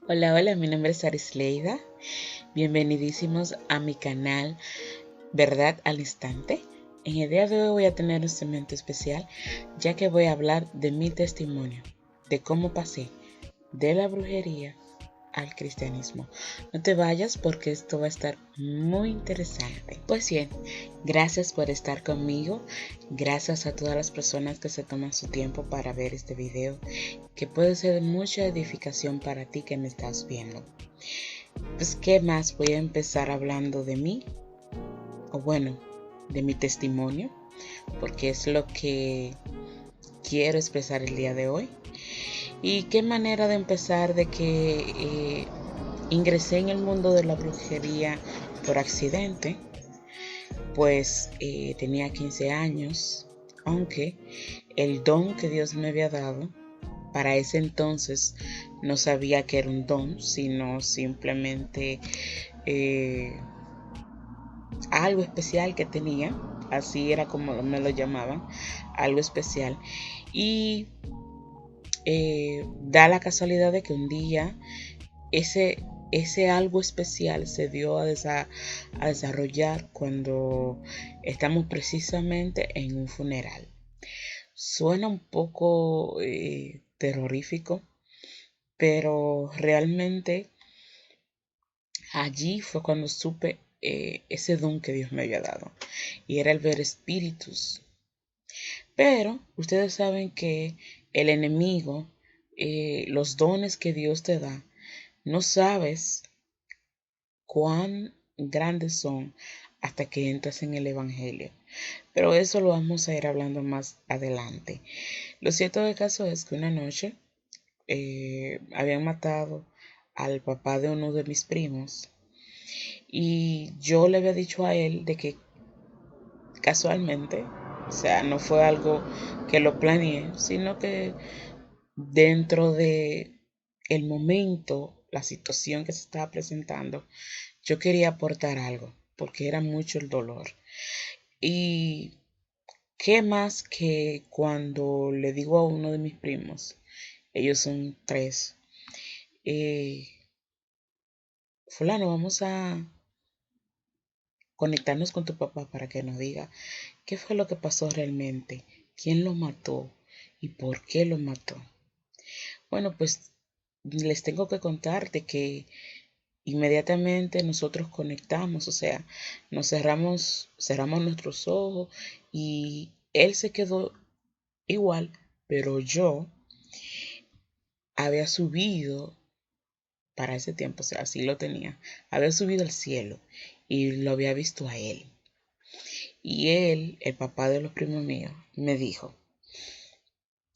Hola, hola, mi nombre es Arisleida. Bienvenidísimos a mi canal Verdad al Instante. En el día de hoy voy a tener un segmento especial, ya que voy a hablar de mi testimonio, de cómo pasé de la brujería al cristianismo. No te vayas porque esto va a estar muy interesante. Pues bien, gracias por estar conmigo. Gracias a todas las personas que se toman su tiempo para ver este video, que puede ser de mucha edificación para ti que me estás viendo. Pues, ¿qué más? Voy a empezar hablando de mí, o bueno, de mi testimonio, porque es lo que quiero expresar el día de hoy. Y qué manera de empezar de que ingresé en el mundo de la brujería por accidente. Pues tenía 15 años, aunque el don que Dios me había dado, para ese entonces no sabía que era un don, sino simplemente eh, algo especial que tenía, así era como me lo llamaban, algo especial. Y da la casualidad de que un día ese algo especial se dio a desarrollar cuando estamos precisamente en un funeral. Suena un poco terrorífico, pero realmente allí fue cuando supe ese don que Dios me había dado, y era el ver espíritus. Pero ustedes saben que el enemigo, los dones que Dios te da, no sabes cuán grandes son hasta que entras en el Evangelio. Pero eso lo vamos a ir hablando más adelante. Lo cierto del caso es que una noche habían matado al papá de uno de mis primos, y yo le había dicho a él de que casualmente, o sea, no fue algo que lo planeé, sino que dentro de el momento, la situación que se estaba presentando, yo quería aportar algo, porque era mucho el dolor. Y qué más que cuando le digo a uno de mis primos, ellos son tres, eh, fulano, vamos a conectarnos con tu papá para que nos diga qué fue lo que pasó realmente, quién lo mató y por qué lo mató. Bueno, pues les tengo que contar de que inmediatamente nosotros conectamos, o sea, cerramos nuestros ojos y él se quedó igual, pero yo había subido para ese tiempo, o sea, así lo tenía, había subido al cielo y lo había visto a él. Y él, el papá de los primos míos, me dijo,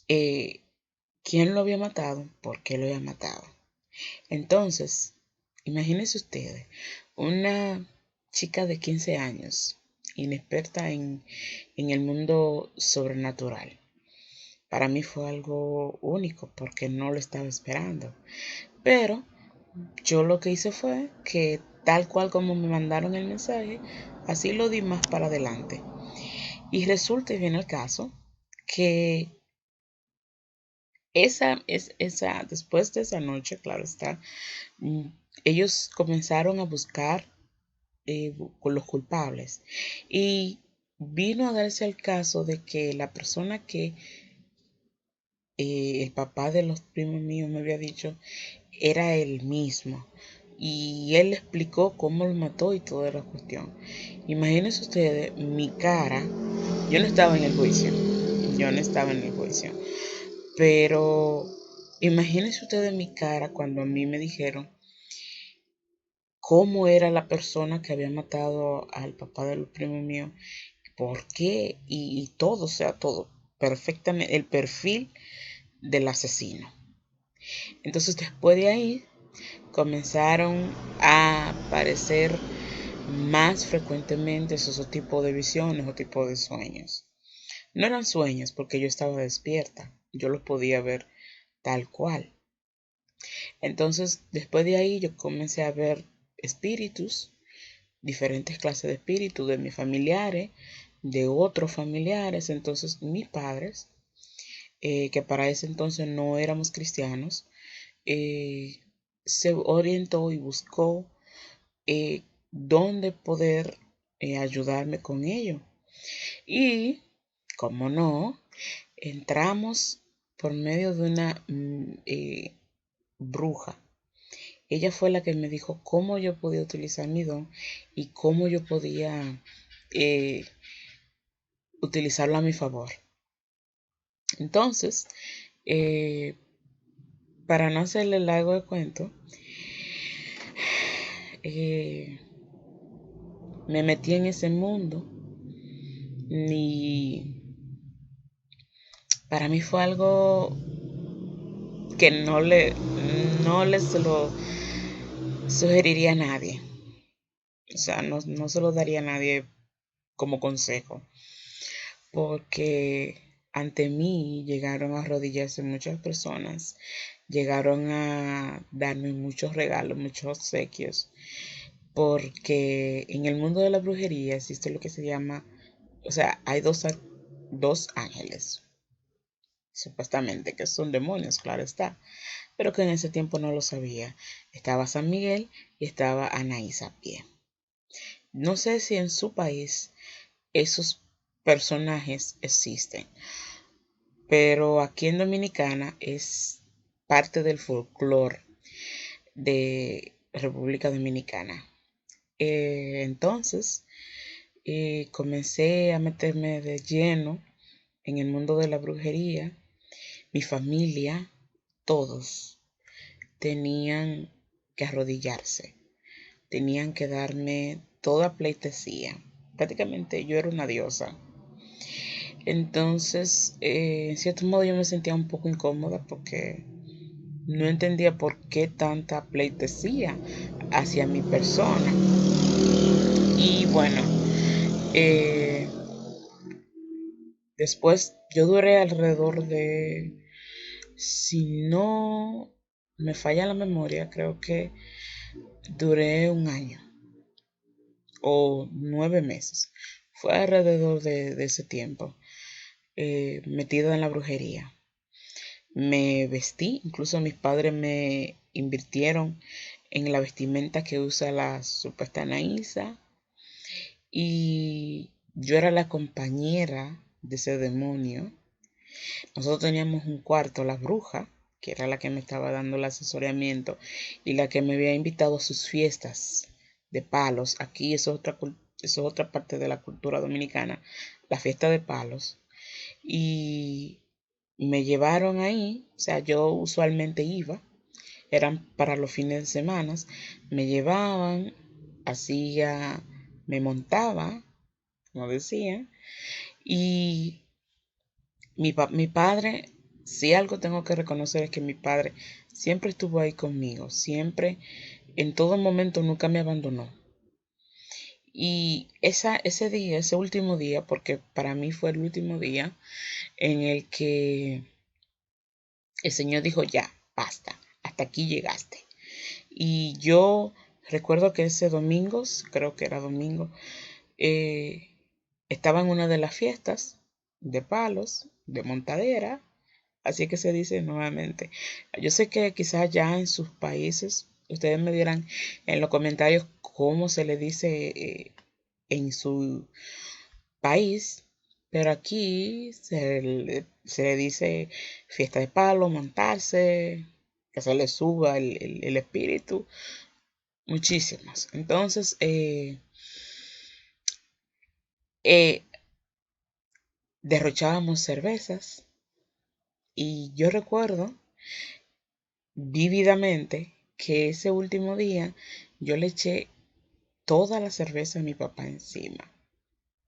eh, ¿quién lo había matado? ¿Por qué lo había matado? Entonces, imagínense ustedes, una chica de 15 años, inexperta en el mundo sobrenatural. Para mí fue algo único porque no lo estaba esperando. Pero yo lo que hice fue que tal cual como me mandaron el mensaje, así lo di más para adelante. Y resulta y viene el caso que después de esa noche, claro está, mm, ellos comenzaron a buscar con los culpables. Y vino a darse el caso de que la persona que el papá de los primos míos me había dicho era él mismo. Y él explicó cómo lo mató y toda la cuestión. Imagínense ustedes mi cara. Yo no estaba en el juicio. Yo no estaba en el juicio. Pero imagínense ustedes mi cara cuando a mí me dijeron cómo era la persona que había matado al papá de los primos míos, por qué y todo, o sea, todo, perfectamente, el perfil del asesino. Entonces después de ahí comenzaron a aparecer más frecuentemente esos tipos de visiones o tipos de sueños. No eran sueños porque yo estaba despierta, yo los podía ver tal cual. Entonces después de ahí yo comencé a ver espíritus, diferentes clases de espíritus de mis familiares, de otros familiares. Entonces mis padres, que para ese entonces no éramos cristianos, eh, se orientó y buscó dónde poder ayudarme con ello. Y, como no, entramos por medio de una bruja. Ella fue la que me dijo cómo yo podía utilizar mi don y cómo yo podía eh, utilizarlo a mi favor. Entonces, eh, para no hacerle largo el cuento, eh, me metí en ese mundo y para mí fue algo que no les lo sugeriría a nadie. O sea, no se lo daría a nadie como consejo. Porque ante mí llegaron a arrodillarse muchas personas, llegaron a darme muchos regalos, muchos obsequios, porque en el mundo de la brujería existe lo que se llama, o sea, hay dos ángeles, supuestamente, que son demonios, claro está, pero que en ese tiempo no lo sabía. Estaba San Miguel y estaba Anaís a pie. No sé si en su país esos personajes existen, pero aquí en Dominicana es parte del folclore de República Dominicana. Entonces, comencé a meterme de lleno en el mundo de la brujería. Mi familia, todos, tenían que arrodillarse, tenían que darme toda pleitesía. Prácticamente yo era una diosa. Entonces, en cierto modo yo me sentía un poco incómoda porque no entendía por qué tanta pleitesía hacia mi persona. Y bueno, eh, después yo duré alrededor de, si no me falla la memoria, creo que duré un año o 9 meses. Fue alrededor de ese tiempo, metida en la brujería. Me vestí, incluso mis padres me invirtieron en la vestimenta que usa la supuesta Anaísa y yo era la compañera de ese demonio. Nosotros teníamos un cuarto, la bruja, que era la que me estaba dando el asesoramiento y la que me había invitado a sus fiestas de palos. Aquí eso es otra parte de la cultura dominicana, la fiesta de palos. Y me llevaron ahí, o sea, yo usualmente iba, eran para los fines de semana, me llevaban, hacía, me montaba, como decía, y mi padre, si algo tengo que reconocer es que mi padre siempre estuvo ahí conmigo, siempre, en todo momento, nunca me abandonó. Y ese día, ese último día, porque para mí fue el último día en el que el Señor dijo, ya, basta, hasta aquí llegaste. Y yo recuerdo que ese domingo, creo que era domingo, eh, estaba en una de las fiestas de palos, de montadera, así que se dice nuevamente. Yo sé que quizás ya en sus países, ustedes me dirán en los comentarios cómo se le dice en su país, pero aquí se le dice fiesta de palo, montarse, que se le suba el espíritu, muchísimas. Entonces, eh, derrochábamos cervezas y yo recuerdo vívidamente que ese último día yo le eché toda la cerveza a mi papá encima,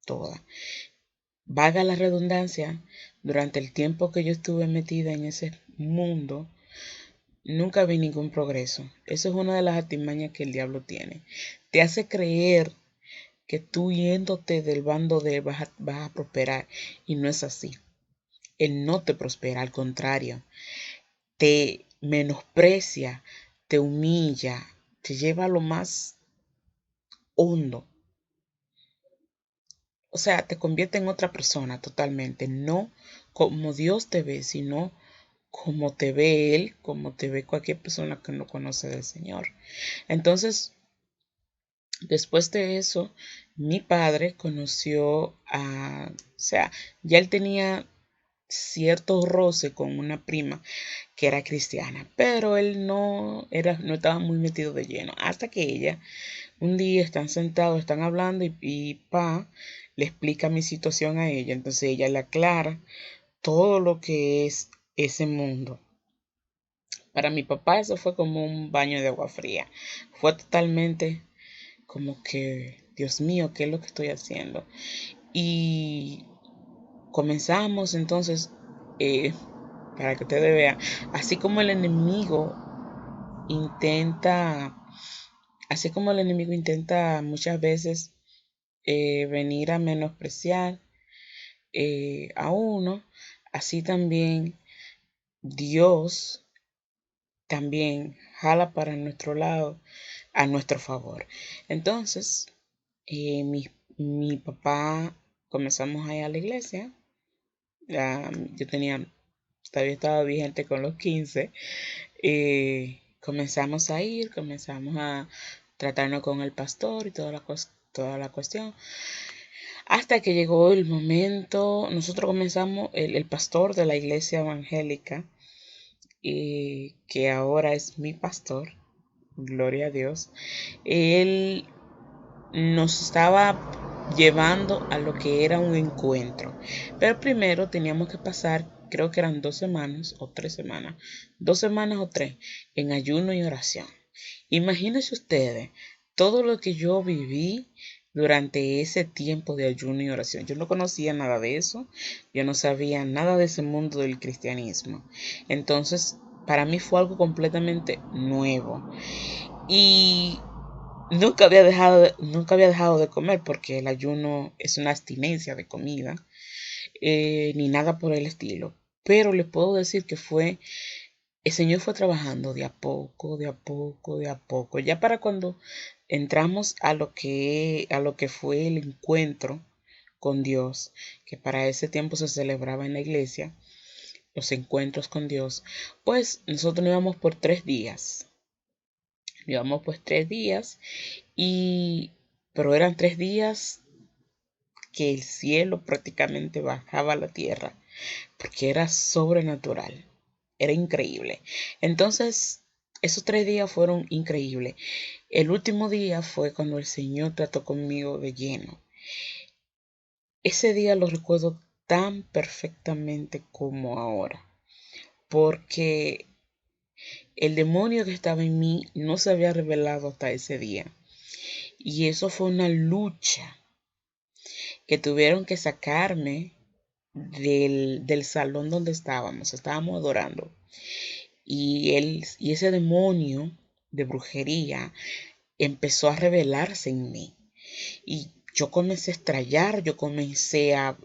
toda. Vaga la redundancia, durante el tiempo que yo estuve metida en ese mundo, nunca vi ningún progreso. Eso es una de las artimañas que el diablo tiene. Te hace creer que tú yéndote del bando de él vas a prosperar y no es así. Él no te prospera, al contrario, te menosprecia, te humilla, te lleva a lo más hondo. O sea, te convierte en otra persona totalmente, no como Dios te ve, sino como te ve él, como te ve cualquier persona que no conoce del Señor. Entonces, después de eso, mi padre conoció o sea, ya él tenía cierto roce con una prima que era cristiana, pero él no estaba muy metido de lleno, hasta que ella, un día están sentados, están hablando y le explica mi situación a ella, entonces ella le aclara todo lo que es ese mundo. Para mi papá eso fue como un baño de agua fría, fue totalmente como que, Dios mío, ¿qué es lo que estoy haciendo? Y comenzamos entonces, para que ustedes vean, así como el enemigo intenta, así como el enemigo intenta muchas veces venir a menospreciar a uno, así también Dios también jala para nuestro lado, a nuestro favor. Entonces, mi papá comenzamos a ir a la iglesia. Yo todavía estaba vigente con los 15. Comenzamos a ir, comenzamos a tratarnos con el pastor y toda la cuestión. Hasta que llegó el momento, nosotros comenzamos, el pastor de la iglesia evangélica, que ahora es mi pastor, gloria a Dios, él nos estaba llevando a lo que era un encuentro. Pero primero teníamos que pasar, creo que eran 2 semanas o 3 semanas, 2 semanas o 3, en ayuno y oración. Imagínense ustedes todo lo que yo viví durante ese tiempo de ayuno y oración. Yo no conocía nada de eso, yo no sabía nada de ese mundo del cristianismo. Entonces, para mí fue algo completamente nuevo. Y nunca había dejado de comer porque el ayuno es una abstinencia de comida, ni nada por el estilo. Pero les puedo decir que el Señor fue trabajando de a poco, de a poco, de a poco. Ya para cuando entramos a lo que fue el encuentro con Dios, que para ese tiempo se celebraba en la iglesia, los encuentros con Dios, pues nosotros íbamos por 3 días. Íbamos pues 3 días pero eran 3 días que el cielo prácticamente bajaba a la tierra, porque era sobrenatural, era increíble. Entonces, esos 3 días fueron increíbles. El último día fue cuando el Señor trató conmigo de lleno. Ese día lo recuerdo tan perfectamente como ahora, porque el demonio que estaba en mí no se había revelado hasta ese día. Y eso fue una lucha que tuvieron que sacarme del salón donde estábamos adorando. Y ese demonio de brujería empezó a revelarse en mí. Y yo comencé a estrallar, yo comencé a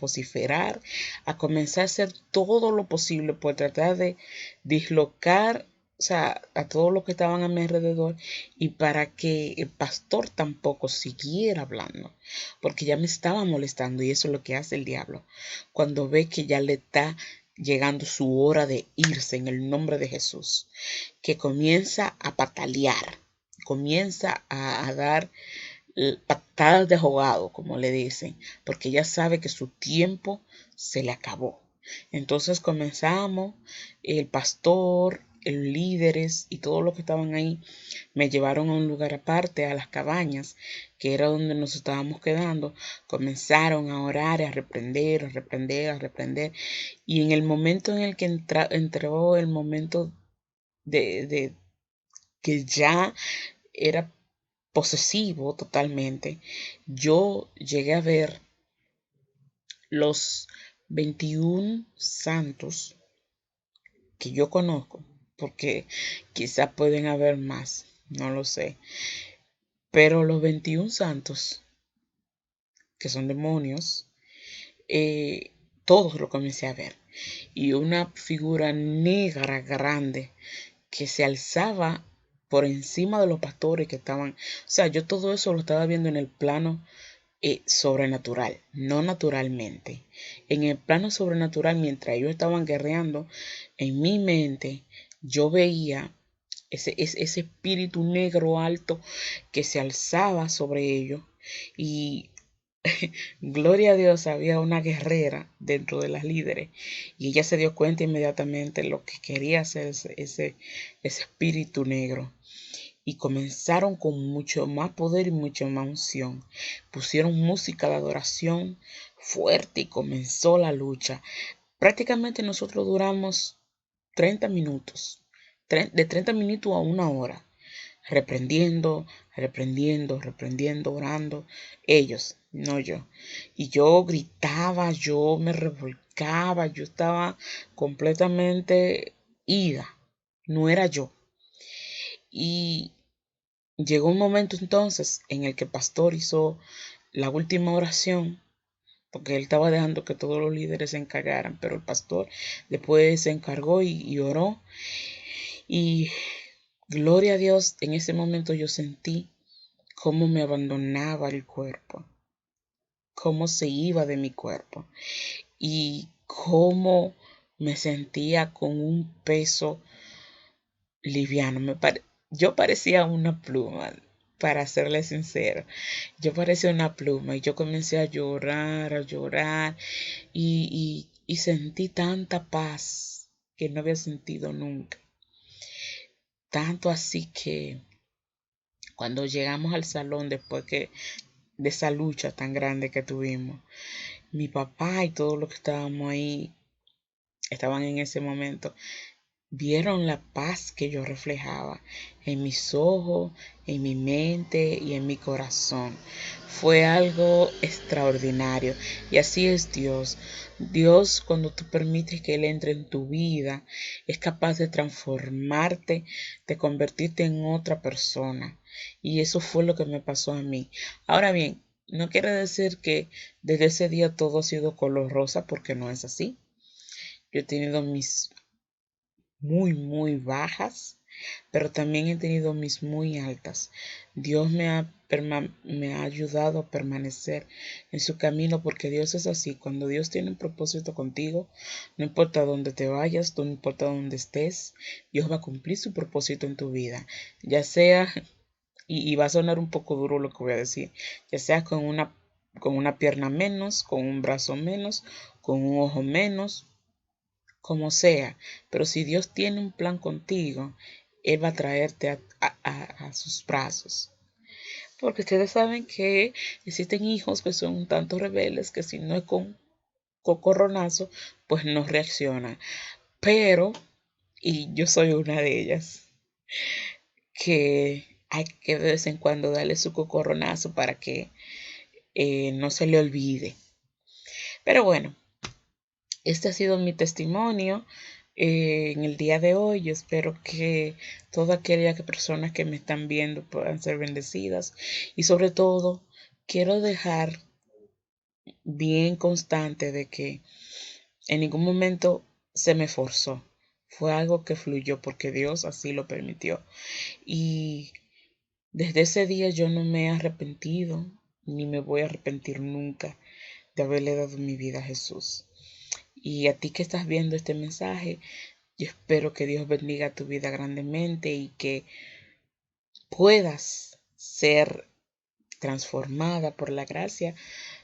vociferar, a comenzar a hacer todo lo posible por tratar de dislocar, o sea, a todos los que estaban a mi alrededor y para que el pastor tampoco siguiera hablando, porque ya me estaba molestando y eso es lo que hace el diablo. Cuando ve que ya le está llegando su hora de irse en el nombre de Jesús, que comienza a patalear, comienza a dar patadas de ahogado, como le dicen, porque ya sabe que su tiempo se le acabó. Entonces comenzamos, el pastor, los líderes y todos los que estaban ahí me llevaron a un lugar aparte, a las cabañas, que era donde nos estábamos quedando. Comenzaron a orar, a reprender, a reprender, a reprender. Y en el momento en el que entró el momento de que ya era posesivo totalmente, yo llegué a ver los 21 santos que yo conozco, porque quizá pueden haber más, no lo sé, pero los 21 santos, que son demonios, todos lo comencé a ver. Y una figura negra grande que se alzaba por encima de los pastores que estaban, o sea, yo todo eso lo estaba viendo en el plano sobrenatural, no naturalmente. En el plano sobrenatural, mientras ellos estaban guerreando, en mi mente yo veía ese espíritu negro alto que se alzaba sobre ellos y gloria a Dios, había una guerrera dentro de las líderes y ella se dio cuenta inmediatamente lo que quería hacer ese espíritu negro. Y comenzaron con mucho más poder y mucha más unción. Pusieron música de adoración fuerte y comenzó la lucha. Prácticamente nosotros duramos 30 minutos, de 30 minutos a 1 hora, reprendiendo, orando, ellos, no yo. Y yo gritaba, yo me revolcaba, yo estaba completamente ida, no era yo. Y llegó un momento entonces en el que el pastor hizo la última oración, porque él estaba dejando que todos los líderes se encargaran, pero el pastor después se encargó y oró. Y gloria a Dios, en ese momento yo sentí cómo me abandonaba el cuerpo, cómo se iba de mi cuerpo y cómo me sentía con un peso liviano. Yo parecía una pluma, para serle sincero. Yo parecía una pluma y yo comencé a llorar y sentí tanta paz que no había sentido nunca. Tanto así que cuando llegamos al salón después de esa lucha tan grande que tuvimos, mi papá y todos los que estábamos ahí, estaban en ese momento, vieron la paz que yo reflejaba en mis ojos, en mi mente y en mi corazón. Fue algo extraordinario. Y así es Dios. Dios, cuando tú permites que Él entre en tu vida, es capaz de transformarte, de convertirte en otra persona. Y eso fue lo que me pasó a mí. Ahora bien, no quiere decir que desde ese día todo ha sido color rosa, porque no es así. Yo he tenido mis muy bajas, pero también he tenido mis muy altas. Dios me ha ayudado a permanecer en su camino, porque Dios es así. Cuando Dios tiene un propósito contigo, no importa dónde te vayas, no importa dónde estés, Dios va a cumplir su propósito en tu vida. Ya sea, y va a sonar un poco duro lo que voy a decir, ya sea con una pierna menos, con un brazo menos, con un ojo menos, como sea, pero si Dios tiene un plan contigo, Él va a traerte a sus brazos. Porque ustedes saben que existen hijos que son un tanto rebeldes, que si no es con cocorronazo, pues no reaccionan. Pero, y yo soy una de ellas, que hay que de vez en cuando darle su cocorronazo para que no se le olvide. Pero bueno, este ha sido mi testimonio en el día de hoy. Yo espero que todas aquellas personas que me están viendo puedan ser bendecidas. Y sobre todo, quiero dejar bien constante de que en ningún momento se me forzó. Fue algo que fluyó porque Dios así lo permitió. Y desde ese día yo no me he arrepentido, ni me voy a arrepentir nunca de haberle dado mi vida a Jesús. Y a ti que estás viendo este mensaje, yo espero que Dios bendiga tu vida grandemente y que puedas ser transformada por la gracia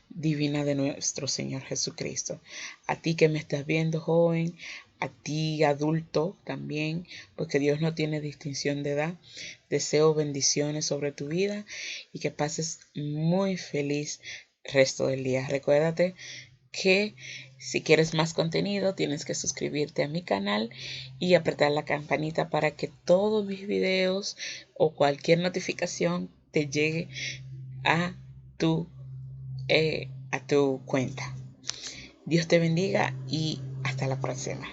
divina de nuestro Señor Jesucristo. A ti que me estás viendo, joven, a ti adulto también, porque Dios no tiene distinción de edad. Deseo bendiciones sobre tu vida y que pases muy feliz resto del día. Recuérdate que si quieres más contenido tienes que suscribirte a mi canal y apretar la campanita para que todos mis videos o cualquier notificación te llegue a a tu cuenta. Dios te bendiga y hasta la próxima.